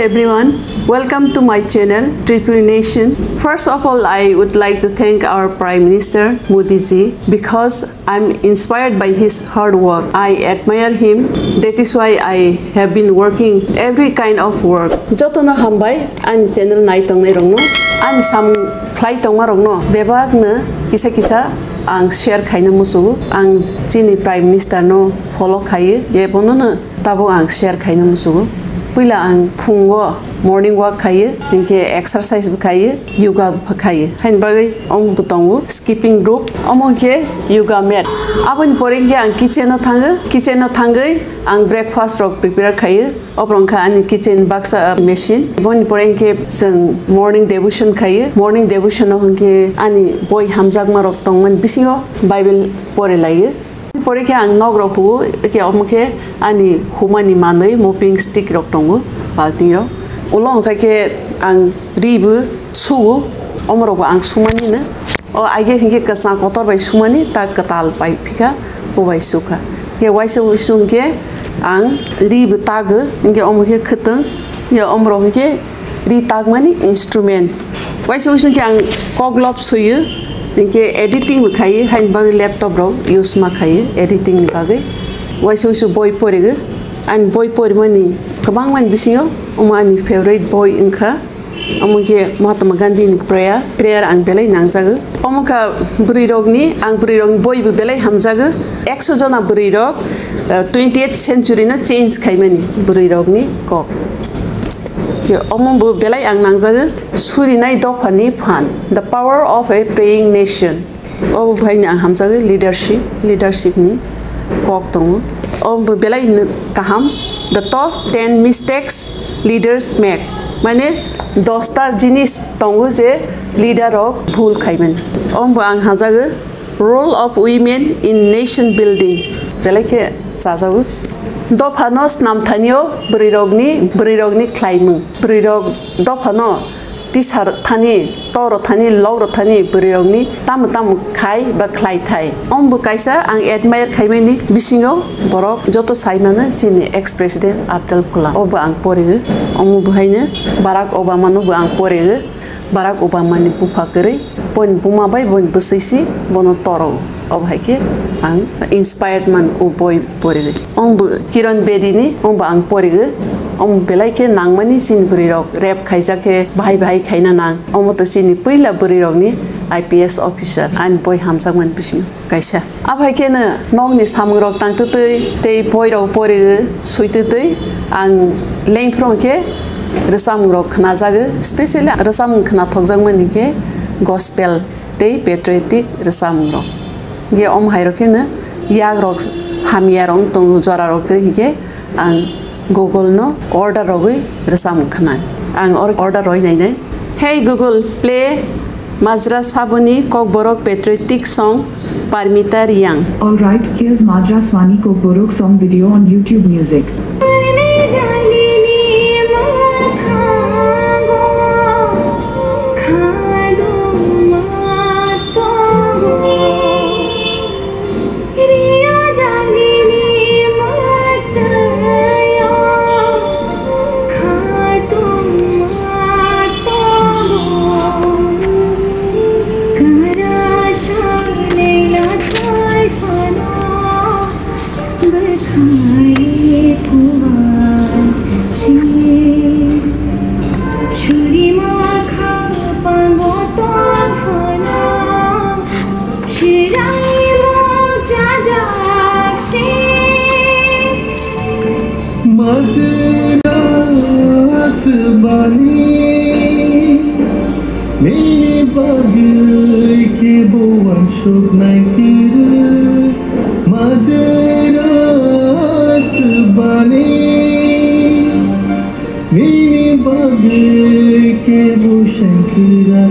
everyone, welcome to my channel Tripuri Nation. First of all, I would like to thank our Prime Minister Modi ji because I'm inspired by his hard work. I admire him. That is why I have been working every kind of work. Jotono hambai ani channel nai tong nei rongno ani samung klai tong ma rongno bebak na kisa ang share khaina musu ang Chini Prime Minister no follow khai ye bono na tabo ang share khaina musu pila ang phungo morning walk khai ninke exercise khai yoga khai hain bagai ong butongu skipping rope among ke yoga mat abon poring ke ang kitchen no thangai ang breakfast rok prepare khai oprong kha ani kitchen baksa machine bon poring ke sing morning devotion khai morning devotion no hangke ani boy hamjak ma rok tongman bisingo bible pore lai pore ke ang nog rok hu ke omke ani humani manai mopping stick rok tongu balting ro ulong ka ke ang ribu su omro ang sumani na o age hinge kasa kotor bai sumani ta katal pai phika bo bai suka ke waisu ke ang ribu tag hinge omke khatang ya omro hinge ri tag mani instrument waisu ke ang koglop suyu hinge editing khai hain bag laptop ro use ma khai editing ni bagai waisu boy pore and boy pore mani kabang man bisingo umani favorite boy inka amuge Mahatma Gandhi ni prayer ang belai nangjaga amuka burirogni ang burirog boy bu belai hamjaga 100 jona burirog 20th century no change khaimani burirogni kok yo amu belai ang nangjaga suri nai dofani fan the power of a praying nation obu bhaina ang hamjaga leadership ni kok tongu obu belai kaham the top 10 mistakes leaders make माने 10टा जिनिस तंगु जे leader of भूल खाइमेन ओम आं हाजागो role of women in nation building बेलेके साजागो दफानोस नामथानियो बरिरगनि क्लाइमिंग बरिरग दफानो तिसार थानी तोर थानी लौर थानी बरिरगनि ताम खाइ बा क्लाइ थाइ ओम बुकाइसा आं एडमायर खाइमेनि बिसिङो बरक जतो साइमाना सिनि एक्स प्रेसिडेंट अब्दुल कलाम ओबो आं परेगो ओम बुहाइनो बाराक ओबामा नो आं परेगो बाराक ओबामा नि बुफाकरै बन बुमाबाय बन बसैसि बनो तरो अबहायके आं इन्सपायर्ड मान ओ बय परेगो ओम किरण बेदीनि ओम आं परेगो ओम बेलाइके नांगमानि सिन बरिरग रेप खाइजाके भाइ खाइना नां ओम तो सिनि पहिला बरिरगनि IPS officer and boy hamjangman bisin kaisa abhaike na nogni samgrok tangtei tei boy rok pore suitei ang lengprongke resamgrok khnajago specially resam khna thogjangmani ke gospel tei patriotic resamgrok ge om hairokhe na yagrok hamyarong tong jorarok ke ang Google no order rogoi resam khna ang order roi nai hey Google play Majra Sabuni Kokborok patriotic song Parmitar Yang. Alright, here's Majra Swani Kokborok song video on YouTube Music. के वो शंकरा